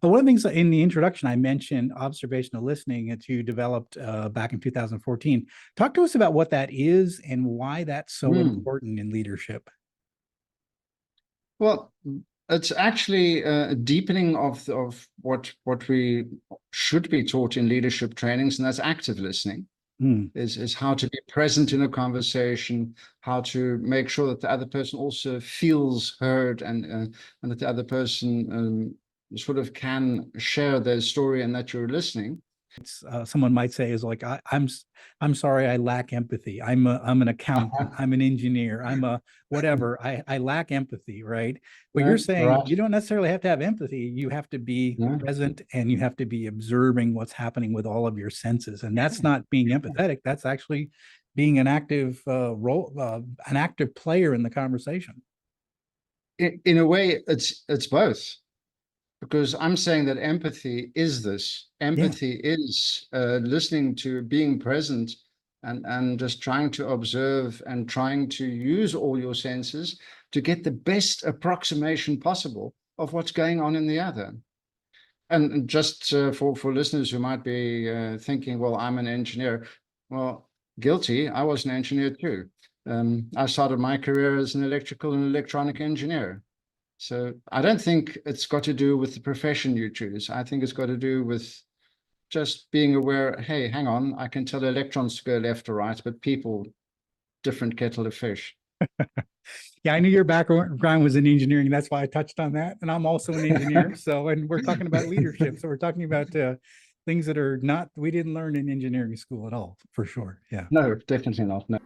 One of the things in the introduction, I mentioned observational listening that you developed back in 2014. Talk to us about what that is and why that's so important in leadership. Well, it's actually a deepening of what we should be taught in leadership trainings, and that's active listening. Is how to be present in a conversation, how to make sure that the other person also feels heard, and that the other person sort of can share their story and that you're listening. Someone might say is like, I'm sorry, I lack empathy. I'm an accountant. I'm an engineer. I'm a whatever. I lack empathy, right? But you're saying you don't necessarily have to have empathy. You have to be present, and you have to be observing what's happening with all of your senses. And that's not being empathetic. That's actually being an active an active player in the conversation. In a way, it's both. Because I'm saying that empathy is this. Empathy is listening to, being present, and just trying to observe and trying to use all your senses to get the best approximation possible of what's going on in the other. And just for listeners who might be thinking, well, I'm an engineer. Well, guilty. I was an engineer too. I started my career as an electrical and electronic engineer. So I don't think it's got to do with the profession you choose. I think it's got to do with just being aware, hey, hang on, I can tell electrons to go left or right, but people, different kettle of fish. Yeah, I knew your background was in engineering. That's why I touched on that. And I'm also an engineer. So, and we're talking about leadership. So we're talking about things that are not, we didn't learn in engineering school at all, for sure. Yeah. No, definitely not. No.